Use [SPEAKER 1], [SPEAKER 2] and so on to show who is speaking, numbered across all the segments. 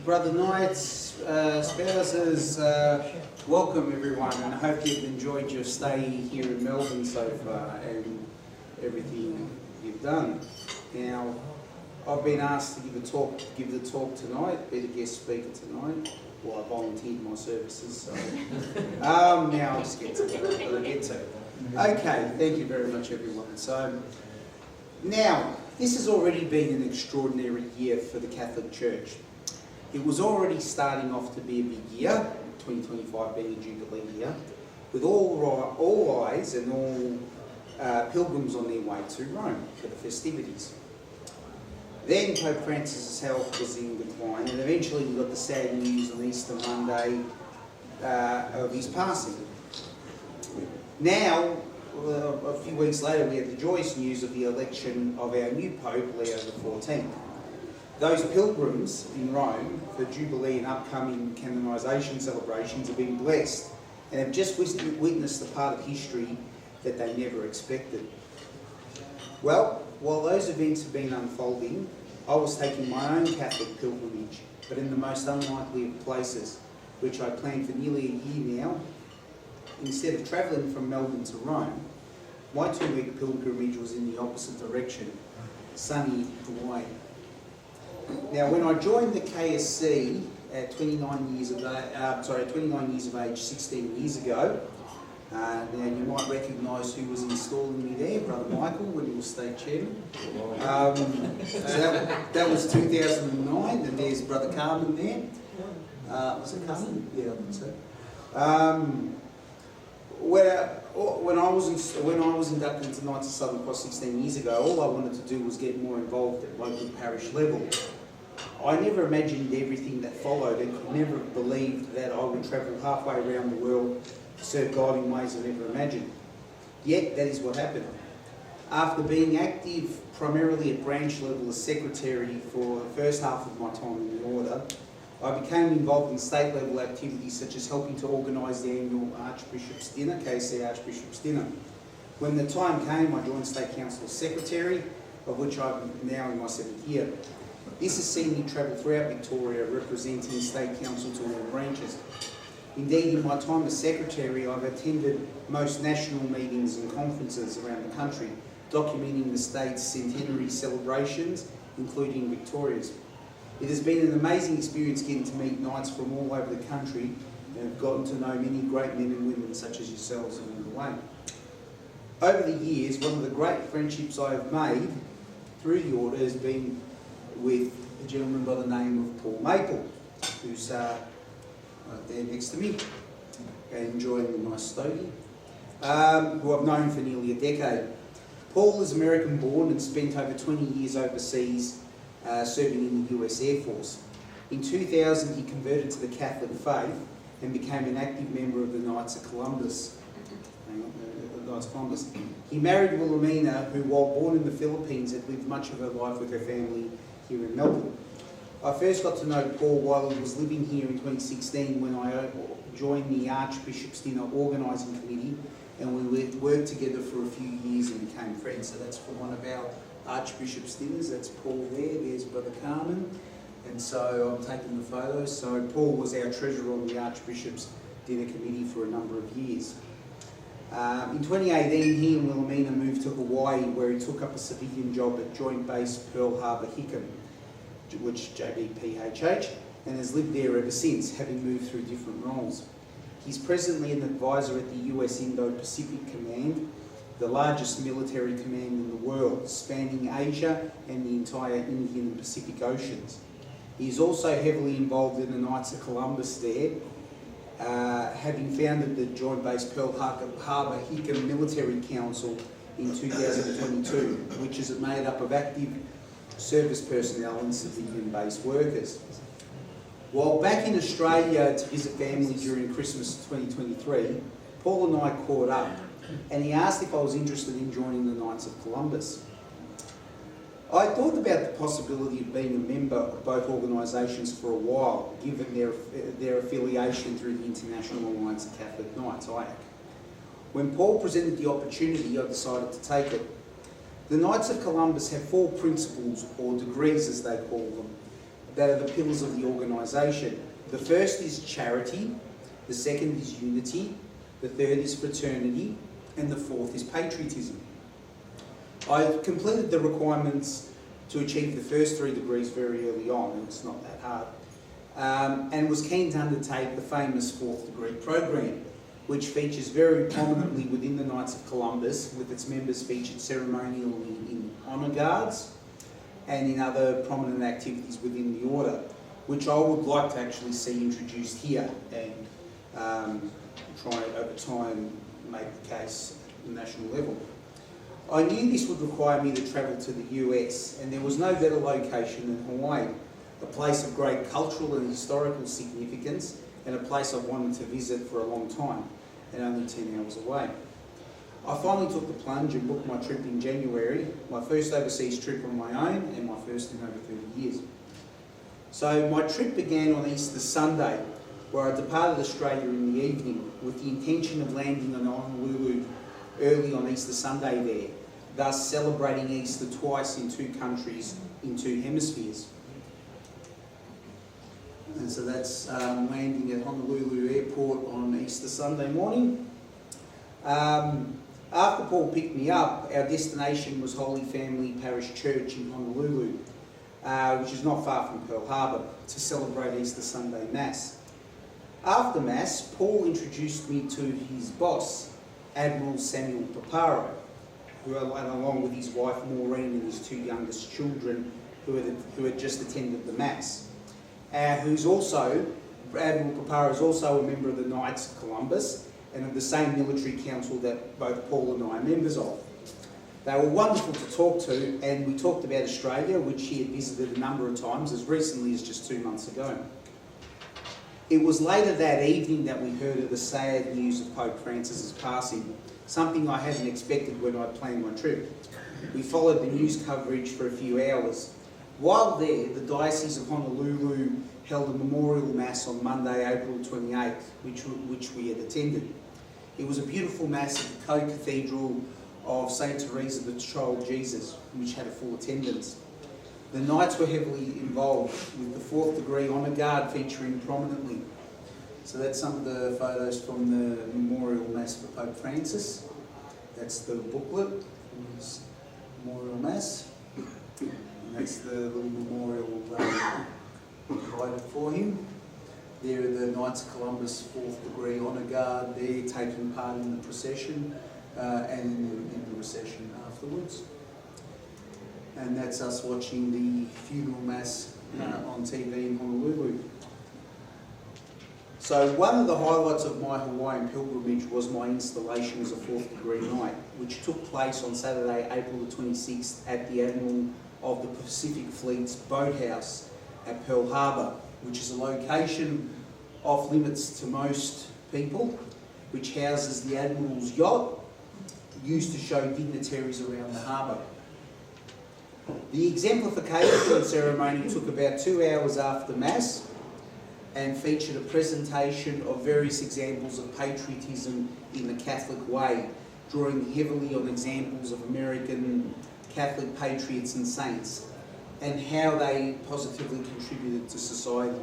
[SPEAKER 1] Brother Knights, spouses, welcome everyone, and I hope you've enjoyed your stay here in Melbourne so far and everything you've done. Now, I've been asked to give the talk tonight, be the guest speaker tonight. Well, I volunteered my services, so now I'll just get to what I get to. Okay, thank you very much everyone. So, now, this has already been an extraordinary year for the Catholic Church. It was already starting off to be a big year, 2025 being a Jubilee year, with all eyes and all pilgrims on their way to Rome for the festivities. Then Pope Francis's health was in decline, and eventually we got the sad news on Easter Monday of his passing. Now, a few weeks later, we had the joyous news of the election of our new Pope, Leo XIV. Those pilgrims in Rome for Jubilee and upcoming canonisation celebrations have been blessed and have just witnessed a part of history that they never expected. Well, while those events have been unfolding, I was taking my own Catholic pilgrimage, but in the most unlikely of places, which I planned for nearly a year now. Instead of travelling from Melbourne to Rome, my 2-week pilgrimage was in the opposite direction, sunny Hawaii. Now, when I joined the KSC at 29 years of age, 16 years ago, now you might recognise who was installing me there, Brother Michael, when he was state chairman. So that was 2009, and there's Brother Carmen there. Was it Carmen? Yeah, I think so. When I was inducted into Knights of Southern Cross 16 years ago, all I wanted to do was get more involved at local parish level. I never imagined everything that followed and could never have believed that I would travel halfway around the world to serve God in ways I never imagined. Yet, that is what happened. After being active primarily at branch level as secretary for the first half of my time in the order, I became involved in state level activities such as helping to organise the annual Archbishop's Dinner, KSC Archbishop's Dinner. When the time came, I joined State Council as Secretary, of which I'm now in my 7th year. This has seen me travel throughout Victoria representing State Council to all branches. Indeed, in my time as Secretary, I've attended most national meetings and conferences around the country, documenting the state's centenary celebrations, including Victoria's. It has been an amazing experience getting to meet Knights from all over the country and have gotten to know many great men and women such as yourselves along the way. Over the years, one of the great friendships I have made through the order has been with a gentleman by the name of Fr Michael, who's right there next to me, and enjoying the nice stogie, who I've known for nearly a decade. Paul is American born and spent over 20 years overseas serving in the US Air Force. In 2000 he converted to the Catholic faith and became an active member of the Knights of Columbus. He married Wilhelmina, who while born in the Philippines had lived much of her life with her family here in Melbourne. I first got to know Paul while he was living here in 2016 when I joined the Archbishop's Dinner organising committee, and we worked together for a few years and became friends. So that's for one of our Archbishop's Dinners. That's Paul there, there's Brother Carmen, and so I'm taking the photos. So Paul was our treasurer on the Archbishop's Dinner Committee for a number of years. In 2018, he and Wilhelmina moved to Hawaii, where he took up a civilian job at Joint Base Pearl Harbor Hickam, which JBPHH, and has lived there ever since, having moved through different roles. He's presently an advisor at the US Indo-Pacific Command, the largest military command in the world, spanning Asia and the entire Indian and Pacific Oceans. He is also heavily involved in the Knights of Columbus there, having founded the Joint Base Pearl Harbor Hickam Military Council in 2022, which is made up of active service personnel and civilian-based workers. While back in Australia to visit family during Christmas 2023, Paul and I caught up, and he asked if I was interested in joining the Knights of Columbus. I thought about the possibility of being a member of both organisations for a while, given their affiliation through the International Alliance of Catholic Knights, IAC. When Paul presented the opportunity, I decided to take it. The Knights of Columbus have 4 principles, or degrees as they call them, that are the pillars of the organisation. The first is charity, the second is unity, the third is fraternity, and the fourth is patriotism. I completed the requirements to achieve the first 3 degrees very early on, and it's not that hard, and was keen to undertake the famous 4th degree program, which features very prominently within the Knights of Columbus, with its members featured ceremonially in honour guards and in other prominent activities within the order, which I would like to actually see introduced here and try over time make the case at the national level. I knew this would require me to travel to the US, and there was no better location than Hawaii, a place of great cultural and historical significance and a place I've wanted to visit for a long time, and only 10 hours away. I finally took the plunge and booked my trip in January, my first overseas trip on my own and my first in over 30 years. So my trip began on Easter Sunday, where I departed Australia in the evening with the intention of landing on Honolulu early on Easter Sunday there, thus celebrating Easter twice in 2 countries in 2 hemispheres. And so that's landing at Honolulu Airport on Easter Sunday morning. After Paul picked me up, our destination was Holy Family Parish Church in Honolulu, which is not far from Pearl Harbor, to celebrate Easter Sunday Mass. After Mass, Paul introduced me to his boss, Admiral Samuel Paparo, who along with his wife Maureen and his 2 youngest children who had just attended the Mass. Who's also, Admiral Paparo is also a member of the Knights of Columbus and of the same military council that both Paul and I are members of. They were wonderful to talk to, and we talked about Australia, which he had visited a number of times, as recently as just 2 months ago. It was later that evening that we heard of the sad news of Pope Francis's passing, something I hadn't expected when I planned my trip. We followed the news coverage for a few hours. While there, the Diocese of Honolulu held a memorial mass on Monday, April 28th, which we had attended. It was a beautiful mass at the co-cathedral of St. Teresa the Child Jesus, which had a full attendance. The Knights were heavily involved, with the 4th degree honour guard featuring prominently. So that's some of the photos from the memorial mass for Pope Francis. That's the booklet from his memorial mass. And that's the little memorial provided for him. There are the Knights of Columbus 4th degree honour guard there taking part in the procession and in the procession afterwards. And that's us watching the funeral mass on TV in Honolulu. So one of the highlights of my Hawaiian pilgrimage was my installation as a 4th degree Knight, which took place on Saturday, April the 26th at the Admiral of the Pacific Fleet's boathouse at Pearl Harbor, which is a location off limits to most people, which houses the Admiral's yacht, used to show dignitaries around the harbour. The exemplification ceremony took about 2 hours after Mass and featured a presentation of various examples of patriotism in the Catholic way, drawing heavily on examples of American Catholic patriots and saints and how they positively contributed to society.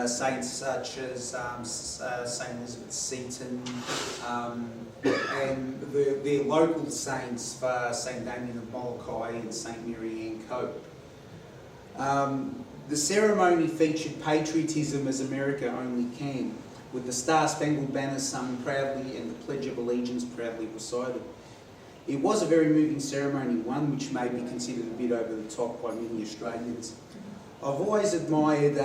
[SPEAKER 1] Saints such as St. Elizabeth Seton and their local saints for St. Damien of Molokai and St. Mary Ann Cope. The ceremony featured patriotism as America only can, with the Star-Spangled Banner sung proudly and the Pledge of Allegiance proudly recited. It was a very moving ceremony, one which may be considered a bit over the top by many Australians. I've always admired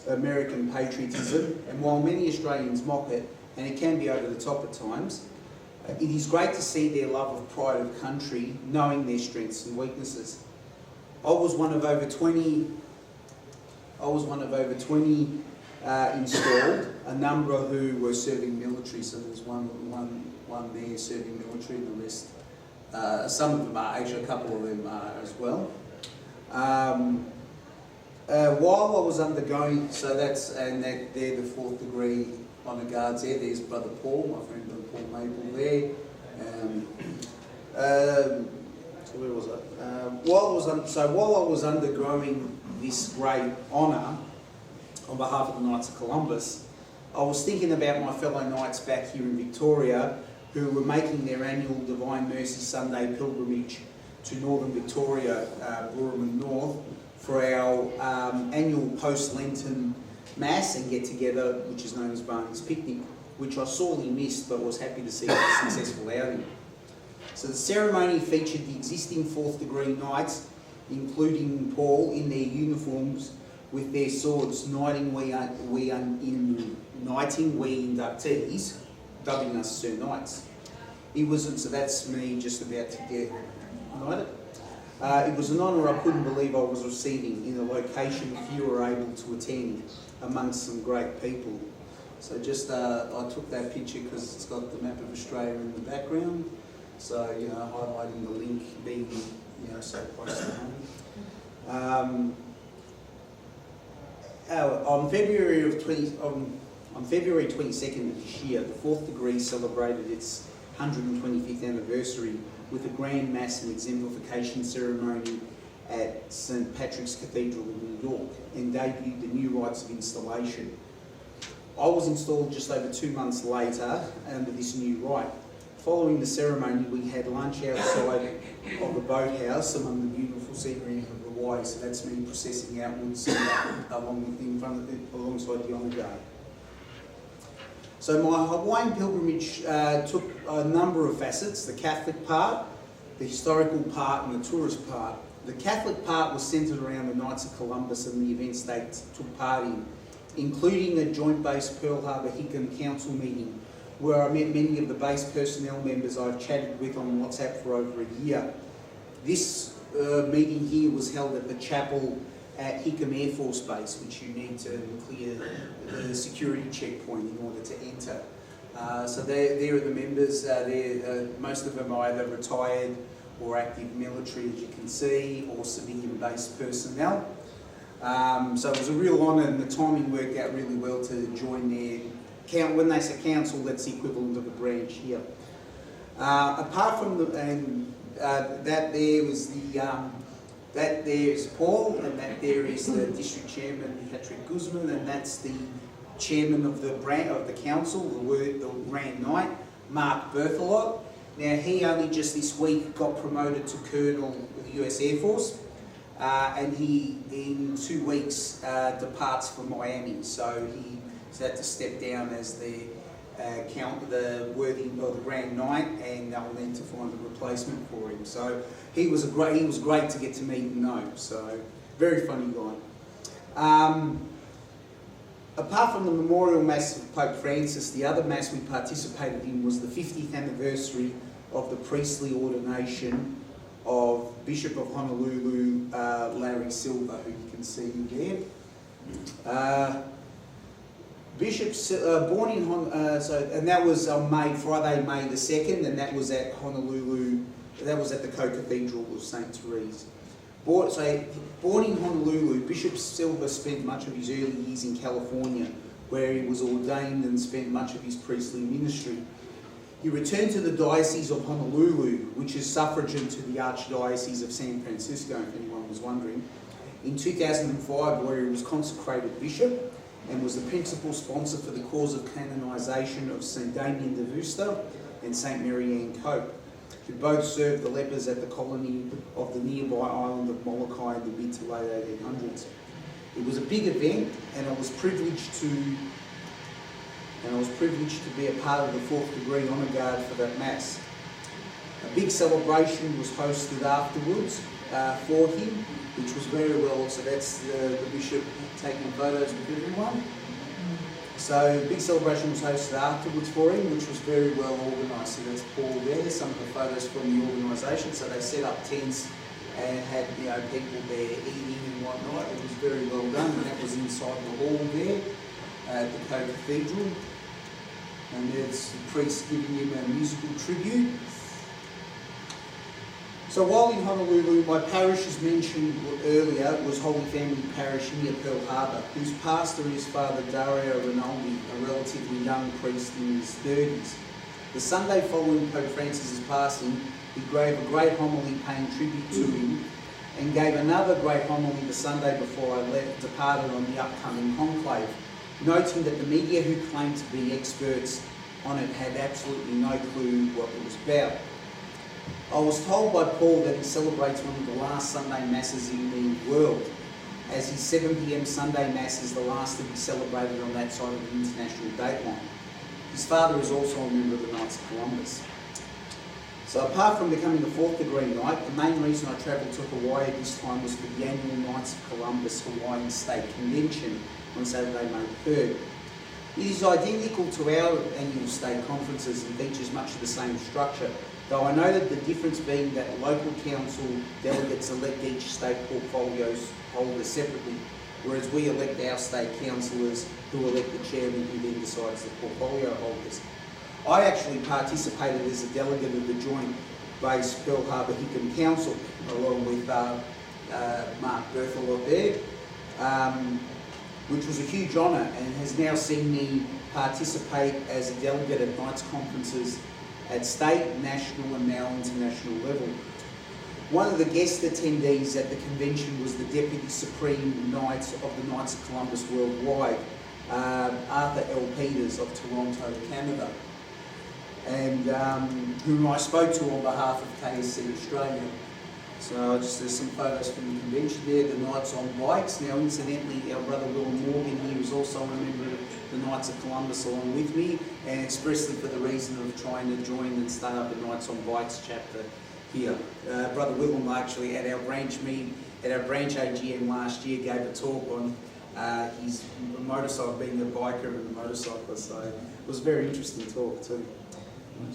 [SPEAKER 1] American patriotism, and while many Australians mock it, and it can be over the top at times, it is great to see their love of pride of country, knowing their strengths and weaknesses. I was one of over 20 installed, a number who were serving military, so there's one there serving military, the rest, some of them are, actually a couple of them are as well. While I was undergoing, so that's, and they're the 4th degree honour guards there. There's Brother Paul, my friend Brother Paul Maple there. where was I? While I was undergoing this great honour on behalf of the Knights of Columbus, I was thinking about my fellow Knights back here in Victoria who were making their annual Divine Mercy Sunday pilgrimage to Northern Victoria, Burraman North, for our annual post-Lenten Mass and get-together, which is known as Barney's Picnic, which I sorely missed but was happy to see a successful outing. So the ceremony featured the existing 4th degree Knights, including Paul, in their uniforms with their swords, knighting we inductees, dubbing us Sir Knights. So that's me just about to get knighted. It was an honour I couldn't believe I was receiving in a location few were able to attend amongst some great people. So just, I took that picture because it's got the map of Australia in the background. So, you know, highlighting the link being, you know, so close to home. On February 22nd of this year, the 4th degree celebrated its 125th anniversary with a grand mass and exemplification ceremony at St Patrick's Cathedral in New York and debuted the new rites of installation. I was installed just over 2 months later under this new rite. Following the ceremony, we had lunch outside of the boathouse among the beautiful scenery of the Hawaii. So that's me processing outwards alongside the honour guard. So my Hawaiian pilgrimage took a number of facets: the Catholic part, the historical part, and the tourist part. The Catholic part was centred around the Knights of Columbus and the events they took part in, including a joint base Pearl Harbor Hickam Council meeting, where I met many of the base personnel members I've chatted with on WhatsApp for over a year. This meeting here was held at the chapel at Hickam Air Force Base, which you need to clear the security checkpoint in order to enter. So there are the members. Most of them are either retired or active military, as you can see, or civilian-based personnel. So it was a real honour, and the timing worked out really well to join their when they say council, that's the equivalent of a branch here. Apart from that there is Paul, and that there is the district chairman Patrick Guzman, and that's the chairman of the council, the Grand Knight, Mark Berthelot. Now he only just this week got promoted to Colonel with the US Air Force, and he in 2 weeks departs for Miami. So he's had to step down as the Grand Knight, and they'll need to find a replacement for him. So he was great to get to meet and know. So very funny guy. Apart from the memorial mass of Pope Francis, the other mass we participated in was the 50th anniversary of the priestly ordination of Bishop of Honolulu, Larry Silver, who you can see there. Born in and that was on Friday, May the 2nd, and that was at Honolulu. That was at the Co-Cathedral of St. Therese. Born in Honolulu, Bishop Silver spent much of his early years in California, where he was ordained and spent much of his priestly ministry. He returned to the Diocese of Honolulu, which is suffragan to the Archdiocese of San Francisco, if anyone was wondering, in 2005, where he was consecrated bishop and was the principal sponsor for the cause of canonisation of St. Damien de Veuster and St. Mary Ann Cope, who both served the lepers at the colony of the nearby island of Molokai in the mid to late 1800s. It was a big event, and I was privileged to be a part of the 4th degree honour guard for that mass. A big celebration was hosted afterwards for him, which was very well. So that's the bishop taking photos with everyone. So a big celebration was hosted afterwards for him, which was very well organised. So that's Paul there, some of the photos from the organisation. So they set up tents and had people there eating and whatnot. It was very well done, and that was inside the hall there at the Co-Cathedral. And there's the priest giving him a musical tribute. So while in Honolulu, my parish, as mentioned earlier, was Holy Family Parish near Pearl Harbor, whose pastor is Father Dario Rinaldi, a relatively young priest in his 30s. The Sunday following Pope Francis's passing, He gave a great homily paying tribute to him, and gave another great homily the Sunday before I departed on the upcoming conclave, noting that the media who claimed to be experts on it had absolutely no clue what it was about. I was told by Paul that he celebrates one of the last Sunday Masses in the world, as his 7 p.m. Sunday Mass is the last to be celebrated on that side of the international date line. His father is also a member of the Knights of Columbus. So apart from becoming the 4th degree knight, the main reason I travelled to Hawaii at this time was for the annual Knights of Columbus Hawaiian State Convention on Saturday, May 3rd. It is identical to our annual state conferences and features much of the same structure, though I noted the difference being that local council delegates elect each state portfolios holder separately, whereas we elect our state councillors who elect the chairman who then decides the portfolio holders. I actually participated as a delegate of the Joint Base Pearl Harbor Hickam Council, along with Mark Berthelot there, which was a huge honour and has now seen me participate as a delegate at Knights conferences at state, national and now international level. One of the guest attendees at the convention was the Deputy Supreme Knight of the Knights of Columbus Worldwide, Arthur L. Peters of Toronto, Canada, and whom I spoke to on behalf of KSC Australia. So there's some photos from the convention there, the Knights on bikes. Now incidentally, our brother Willem Morgan here is also a member of the Knights of Columbus along with me, and expressly for the reason of trying to join and start up the Knights on Bikes chapter here. Brother Willem actually at our branch AGM last year gave a talk on his motorcycle, being a biker and a motorcyclist, so it was a very interesting talk too.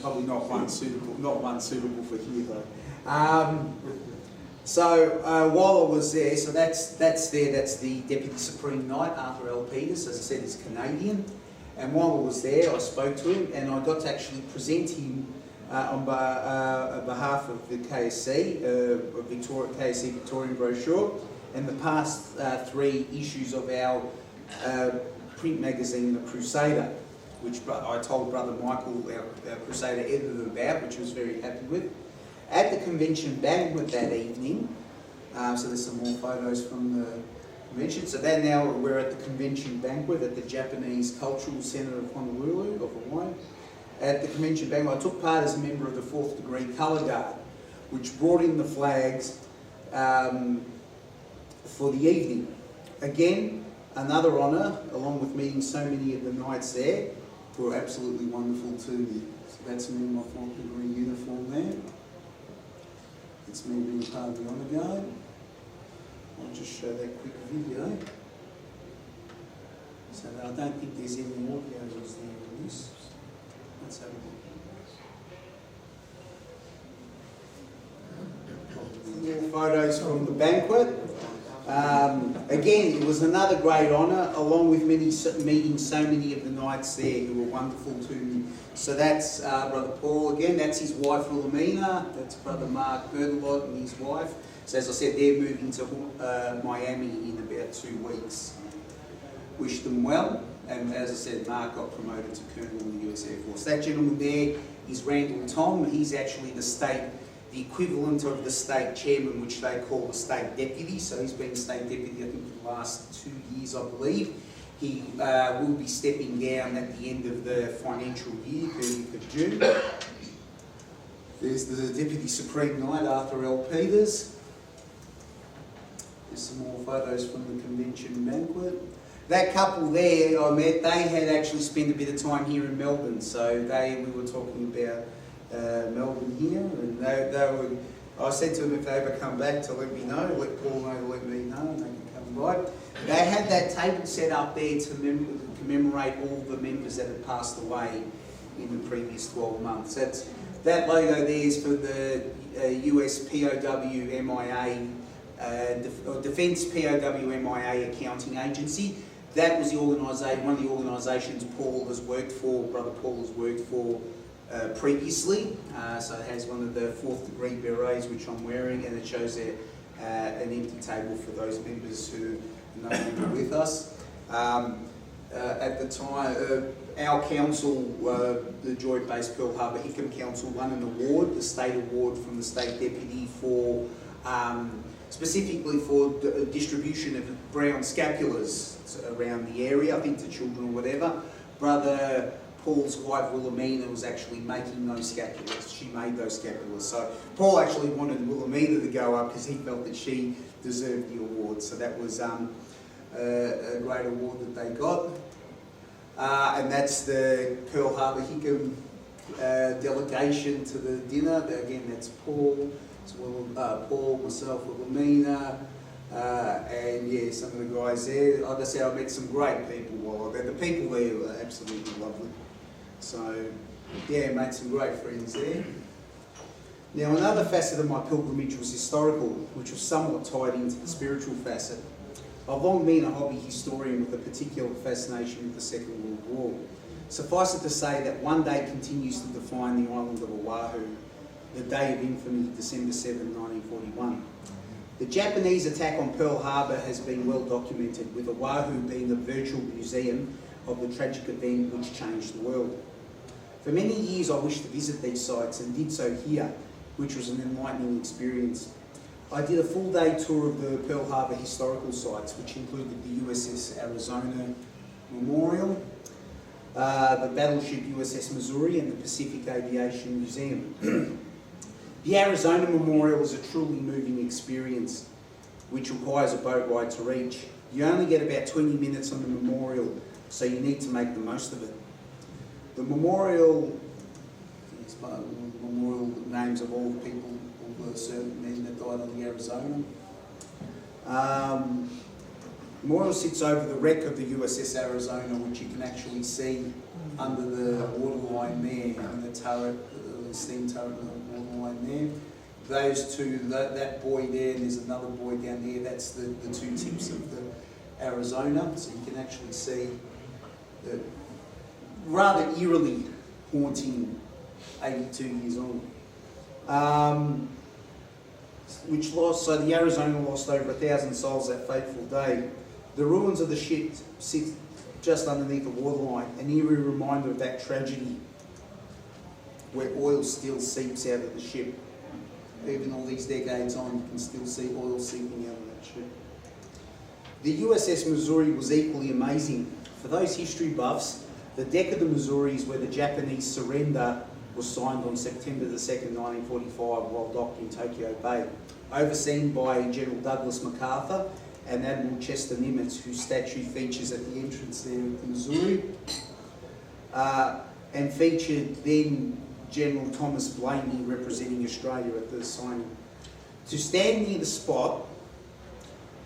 [SPEAKER 1] Probably not one suitable for here though. So while I was there, so that's the Deputy Supreme Knight, Arthur L. Peters, as I said, he's Canadian. And while I was there, I spoke to him and I got to actually present him on behalf of the KSC, KSC Victorian brochure, and the past 3 issues of our print magazine, The Crusader, which I told Brother Michael, our Crusader editor, about, which he was very happy with. At the convention banquet that evening, so there's some more photos from the convention. So now we're at the convention banquet at the Japanese Cultural Centre of Honolulu, of Hawaii. At the convention banquet, I took part as a member of the 4th degree Colour Guard, which brought in the flags for the evening. Again, another honour, along with meeting so many of the knights there, who were absolutely wonderful to me. So that's me in my 4th degree uniform there. It's me being part of the honour guard. I'll just show that quick video. So I don't think there's any audio there on this. Let's have a look. More photos from the banquet. Again, it was another great honour, along with meeting so many of the knights there who were wonderful to me. So that's Brother Paul again, that's his wife Wilhelmina, that's Brother Mark Berthelot and his wife. So as I said, they're moving to Miami in about 2 weeks. Wish them well, and as I said, Mark got promoted to Colonel in the US Air Force. That gentleman there is Randall Tom. He's actually the equivalent of the state chairman, which they call the state deputy. So he's been state deputy, I think, for the last 2 years, I believe. He will be stepping down at the end of the financial year, 30th of June. There's the Deputy Supreme Knight, Arthur L. Peters. There's some more photos from the convention banquet. That couple there I met, they had actually spent a bit of time here in Melbourne. So we were talking about Melbourne here, and I said to them if they ever come back to let me know, let Paul know to let me know, and they can come by. They had that table set up there to commemorate all the members that had passed away in the previous 12 months. That logo there is for the US POW MIA, Defence POW MIA Accounting Agency. That was one of the organisations Paul has worked for, Brother Paul has worked for previously. So it has one of the 4th degree berets which I'm wearing, and it shows an empty table for those members who are no longer with us. at the time, our council, the Joint-based Pearl Harbor Hickam Council, won an award, the state award from the state deputy for specifically for distribution of brown scapulars around the area, I think to children or whatever. Brother Paul's wife Wilhelmina was actually making those scapulars. She made those scapulars. So Paul actually wanted Wilhelmina to go up because he felt that she deserved the award. So that was a great award that they got. And that's the Pearl Harbor Hickam delegation to the dinner. Again, that's Paul, as well, Paul, myself, Wilhelmina, and yeah, some of the guys there. Like I said, I met some great people while there. The people there were absolutely lovely. So yeah, made some great friends there. Now, another facet of my pilgrimage was historical, which was somewhat tied into the spiritual facet. I've long been a hobby historian with a particular fascination with the Second World War. Suffice it to say that one day continues to define the island of Oahu, the day of infamy, December 7, 1941. The Japanese attack on Pearl Harbor has been well documented, with Oahu being a virtual museum of the tragic event which changed the world. For many years I wished to visit these sites and did so here, which was an enlightening experience. I did a full-day tour of the Pearl Harbor historical sites, which included the USS Arizona Memorial, the battleship USS Missouri, and the Pacific Aviation Museum. The Arizona Memorial is a truly moving experience, which requires a boat ride to reach. You only get about 20 minutes on the memorial, so you need to make the most of it. The memorial, it's part of the memorial names of all the people, all the servicemen that died on the Arizona. Memorial sits over the wreck of the USS Arizona, which you can actually see under the waterline there, and the turret, the steam turret on the waterline there. Those two, that buoy there, and there's another buoy down there, that's the two tips of the Arizona, so you can actually see the rather eerily haunting 82 years old. So the Arizona lost over 1,000 souls that fateful day. The ruins of the ship sit just underneath the waterline, an eerie reminder of that tragedy where oil still seeps out of the ship. Even all these decades on, you can still see oil seeping out of that ship. The USS Missouri was equally amazing. For those history buffs, the deck of the Missouri is where the Japanese surrender was signed on September the 2nd, 1945, while docked in Tokyo Bay, overseen by General Douglas MacArthur and Admiral Chester Nimitz, whose statue features at the entrance there of the Missouri, and featured then General Thomas Blaney representing Australia at the signing. To stand near the spot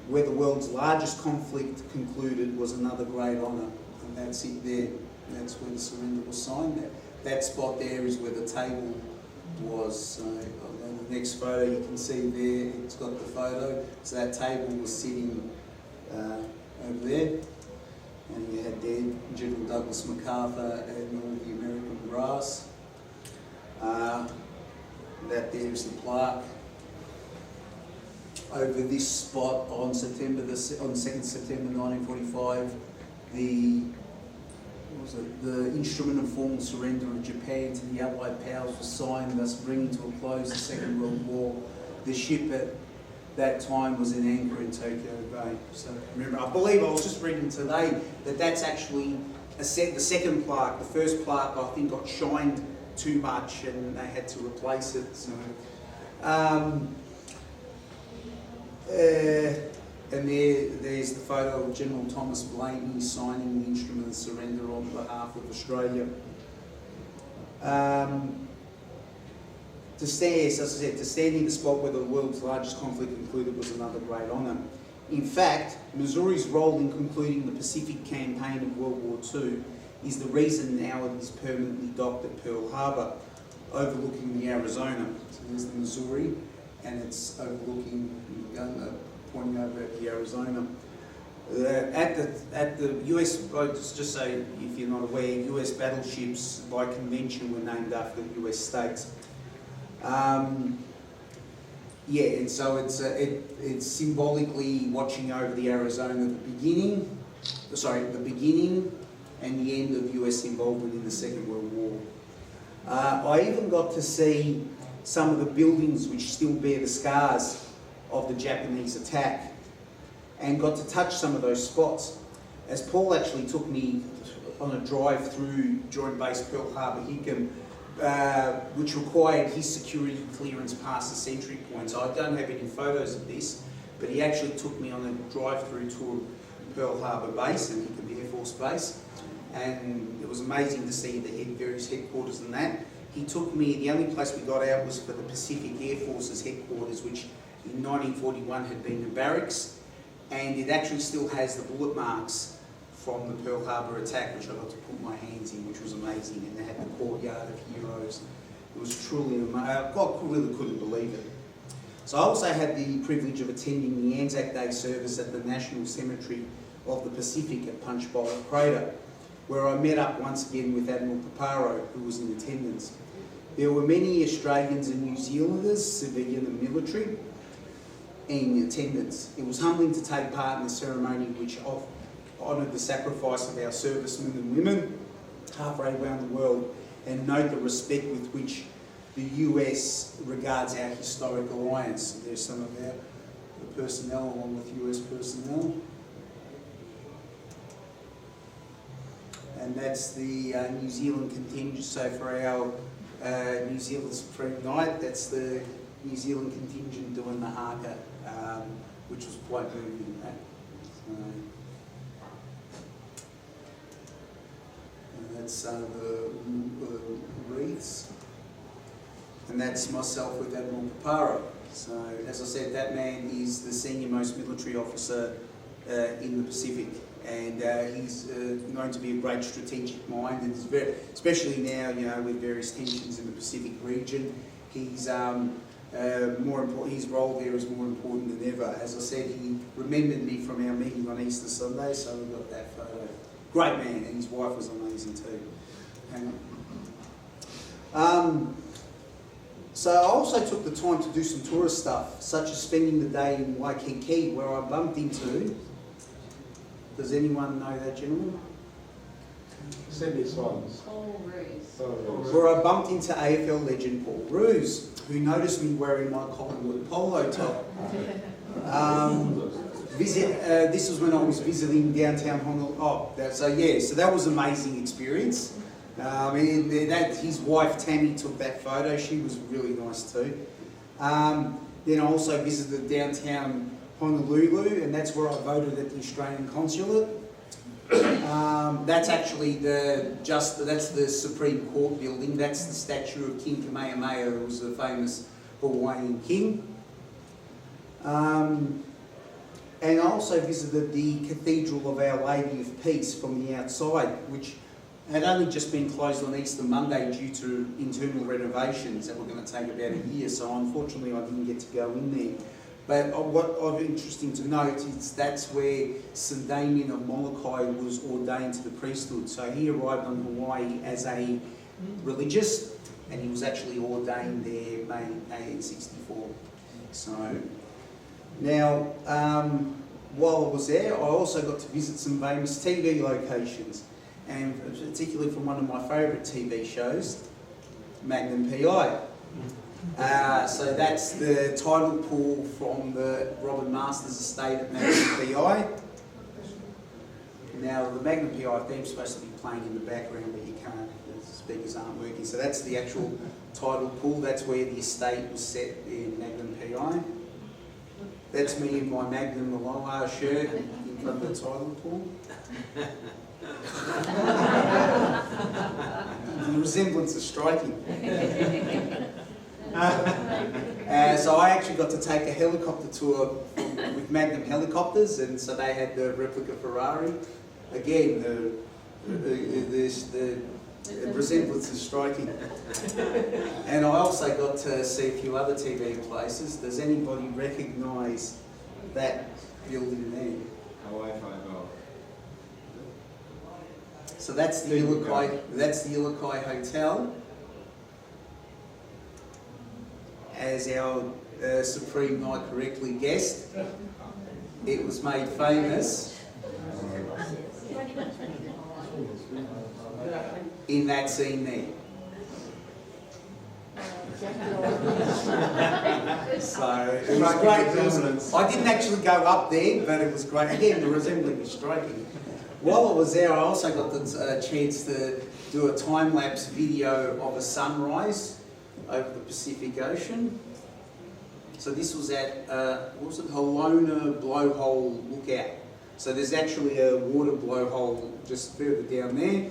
[SPEAKER 1] where the world's largest conflict concluded was another great honour, and that's it there. That's where the surrender was signed. That spot there is where the table was. On the next photo you can see there, it's got the photo. So that table was sitting over there. And you had there General Douglas MacArthur and all the American brass. That there is the plaque. Over this spot on 2nd September 1945, the instrument of formal surrender of Japan to the Allied powers was signed, thus bringing to a close the Second World War. The ship at that time was in anchor in Tokyo Bay. So remember, I believe I was just reading today that that's actually the second plaque. The first plaque I think got shined too much and they had to replace it. So, and there's the photo of General Thomas Blaney signing the instrument of surrender on behalf of Australia. To stand, as I said, to stand in the spot where the world's largest conflict concluded was another great honour. In fact, Missouri's role in concluding the Pacific campaign of World War II is the reason now it is permanently docked at Pearl Harbor, overlooking the Arizona. So there's the Missouri, and it's overlooking, pointing over at the Arizona. At the US, just so if you're not aware, US battleships by convention were named after the US states. Yeah, and so it's symbolically watching over the Arizona at the beginning, the beginning and the end of US involvement in the Second World War. I even got to see some of the buildings which still bear the scars of the Japanese attack, and got to touch some of those spots. As Paul actually took me on a drive through Joint Base Pearl Harbor Hickam, which required his security clearance past the sentry points. I don't have any photos of this, but he actually took me on a drive-through tour of Pearl Harbor Base and Hickam Air Force Base, and it was amazing to see the various headquarters and that. He took me, the only place we got out was for the Pacific Air Force's headquarters, which in 1941 had been the barracks, and it actually still has the bullet marks from the Pearl Harbor attack, which I got to put my hands in, which was amazing, and they had the courtyard of heroes. It was truly amazing. I really couldn't believe it. So I also had the privilege of attending the Anzac Day service at the National Cemetery of the Pacific at Punch Bowl Crater, where I met up once again with Admiral Vaccaro, who was in attendance. There were many Australians and New Zealanders, civilian and military, in attendance. It was humbling to take part in the ceremony which honoured the sacrifice of our servicemen and women halfway around the world, and note the respect with which the US regards our historic alliance. There's some of the personnel along with US personnel. And that's the New Zealand contingent. So for our New Zealand Supreme Night, that's the New Zealand contingent doing the haka, which was quite moving. That's the wreaths, and that's myself with Admiral Vaccaro. So, as I said, that man is the senior most military officer in the Pacific, and he's known to be a great strategic mind, and is very, especially now, you know, with various tensions in the Pacific region, he's more important. His role there is more important than ever. As I said, he remembered me from our meeting on Easter Sunday, so we got that photo. Great man, and his wife was amazing too. Hang on. So I also took the time to do some tourist stuff, such as spending the day in Waikiki, where I bumped into... Does anyone know that gentleman?
[SPEAKER 2] Paul Roos.
[SPEAKER 1] Where I bumped into AFL legend Paul Roos, who noticed me wearing my Collingwood polo top. This was when I was visiting downtown Honolulu. So that was an amazing experience. His wife Tammy took that photo. She was really nice too. Then I also visited downtown Honolulu, and that's where I voted at the Australian Consulate. That's actually that's the Supreme Court building. That's the statue of King Kamehameha, who was the famous Hawaiian king. And I also visited the Cathedral of Our Lady of Peace from the outside, which had only just been closed on Easter Monday due to internal renovations that were going to take about a year, so unfortunately I didn't get to go in there. But what's interesting to note is that's where St Damien of Molokai was ordained to the priesthood. So he arrived on Hawaii as a religious, and he was actually ordained there May 1864. So now, while I was there, I also got to visit some famous TV locations, and particularly from one of my favourite TV shows, Magnum PI. So that's the title pool from the Robin Masters estate at Magnum PI. Now the Magnum PI theme's supposed to be playing in the background, but you can't, the speakers aren't working. So that's the actual title pool. That's where the estate was set in Magnum PI. That's me in my Magnum Aloha shirt in front of the title pool. The resemblance is striking. So I actually got to take a helicopter tour with Magnum helicopters, and so they had the replica Ferrari. Again, the resemblance is striking. And I also got to see a few other TV places. Does anybody recognise that building there?
[SPEAKER 3] Hawaii Five-0.
[SPEAKER 1] So that's the Ilokai. That's the Ilokai Hotel. As our Supreme Night correctly guessed, it was made famous in that scene there. So it was great. I didn't actually go up there, but it was great. Again, the resembling is striking. While I was there, I also got the chance to do a time-lapse video of a sunrise over the Pacific Ocean. So this was at, what was it, Halona Blowhole Lookout. So there's actually a water blowhole just further down there.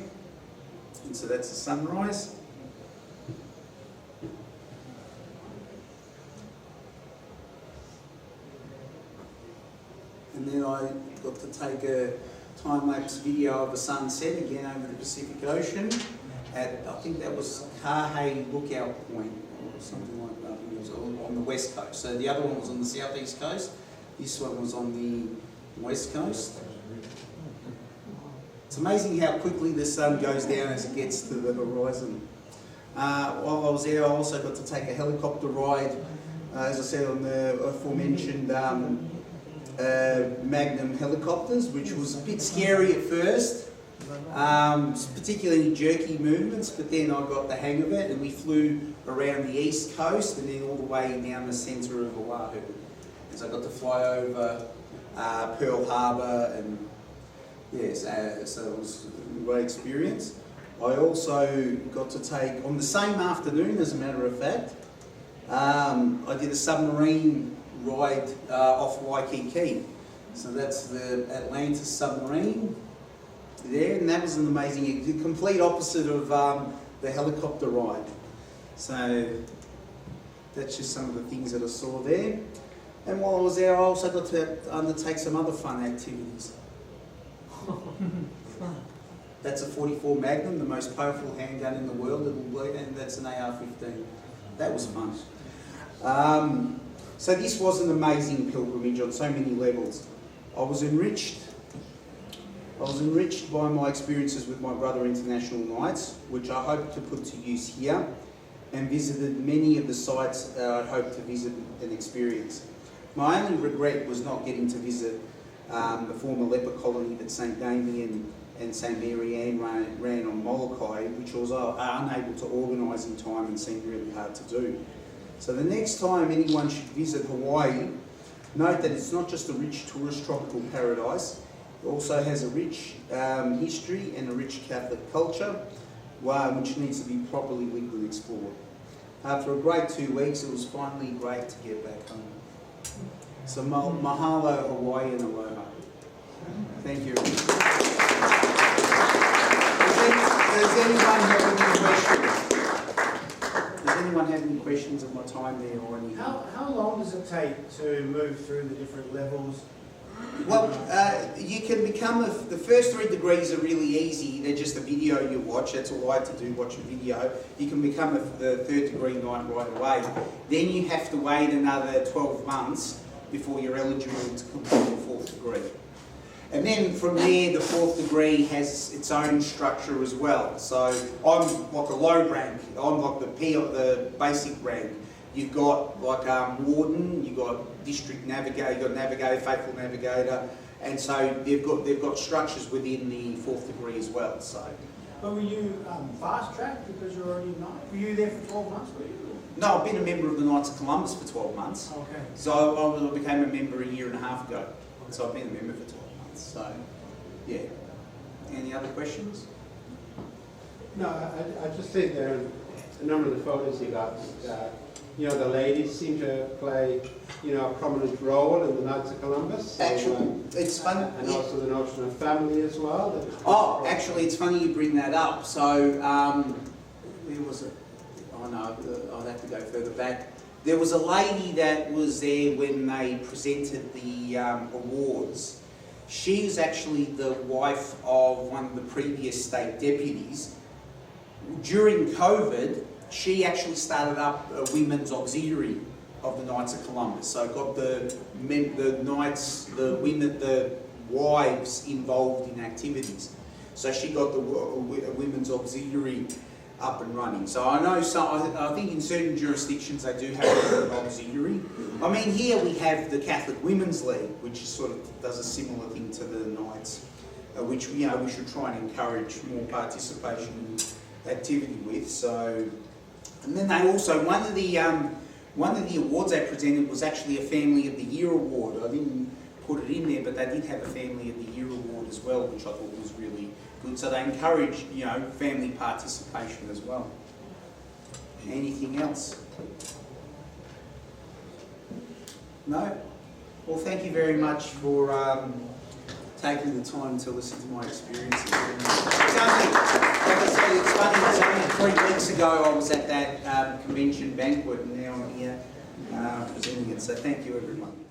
[SPEAKER 1] And so that's the sunrise. And then I got to take a time-lapse video of a sunset again over the Pacific Ocean at, I think that was Carhay Lookout Point or something like that. It was on the west coast. So the other one was on the southeast coast. This one was on the west coast. It's amazing how quickly the sun goes down as it gets to the horizon. While I was there, I also got to take a helicopter ride, as I said, on the aforementioned Magnum helicopters, which was a bit scary at first, particularly jerky movements, but then I got the hang of it and we flew around the east coast and then all the way down the centre of Oahu. And so I got to fly over Pearl Harbor, and yes, so it was a great experience. I also got to take, on the same afternoon as a matter of fact, I did a submarine ride off Waikiki. So that's the Atlantis submarine there, and that was an amazing, the complete opposite of the helicopter ride. So that's just some of the things that I saw there. And while I was there, I also got to undertake some other fun activities. That's a .44 Magnum, the most powerful handgun in the world, and that's an AR-15. That was fun. So this was an amazing pilgrimage on so many levels. I was enriched by my experiences with my brother International Nights, which I hope to put to use here, and visited many of the sites that I hope to visit and experience. My only regret was not getting to visit the former leper colony that St Damien and St Mary Ann ran on Molokai, which I was unable to organise in time and seemed really hard to do. So the next time anyone should visit Hawaii, note that it's not just a rich tourist tropical paradise, it also has a rich history and a rich Catholic culture, which needs to be properly legally explored. After a great 2 weeks, it was finally great to get back home. So mahalo, Hawaii, and aloha. Thank you. Does anyone have any questions? Does anyone have any questions of my time there or anything?
[SPEAKER 3] How long does it take to move through the different levels?
[SPEAKER 1] Well, you can become the first 3 degrees are really easy. They're just a video you watch. That's all I had to do, watch a video. You can become the 3rd degree knight right away. Then you have to wait another 12 months before you're eligible to complete the 4th degree. And then from there, the 4th degree has its own structure as well. So I'm like a low rank. I'm like the basic rank. You've got like warden, you've got district navigator, you've got navigator, faithful navigator, and so they've got structures within the 4th degree as well. So.
[SPEAKER 3] But were you fast tracked because you're already a knight? Were you there for 12 months? Were you?
[SPEAKER 1] No, I've been a member of the Knights of Columbus for 12 months.
[SPEAKER 3] Okay.
[SPEAKER 1] So I became a member a year and a half ago. So I've been a member for 12 months. So, yeah. Any other questions?
[SPEAKER 4] No, I just think there are a number of the photos you got. You know, the ladies seem to play, you know, a prominent role in the Knights of Columbus. So,
[SPEAKER 1] actually, it's funny.
[SPEAKER 4] And also the notion of family as well.
[SPEAKER 1] Oh, actually, it's funny you bring that up. So, where was it? Oh no, I'll have to go further back. There was a lady that was there when they presented the awards. She was actually the wife of one of the previous state deputies. During COVID, she actually started up a women's auxiliary of the Knights of Columbus. So got the knights, the women, the wives involved in activities. So she got the women's auxiliary up and running. So I know I think in certain jurisdictions they do have an auxiliary. I mean, here we have the Catholic Women's League, which sort of does a similar thing to the Knights. which we should try and encourage more participation and activity with. So, and then they also one of the awards they presented was actually a Family of the Year award. I didn't put it in there, but they did have a Family of the Year award as well, which I thought was really good. So they encourage family participation as well. Anything else? No? Well, thank you very much for taking the time to listen to my experiences. It's only, like I said, it's funny, it's only 3 weeks ago I was at that convention banquet, and now I'm here presenting it. So thank you, everyone.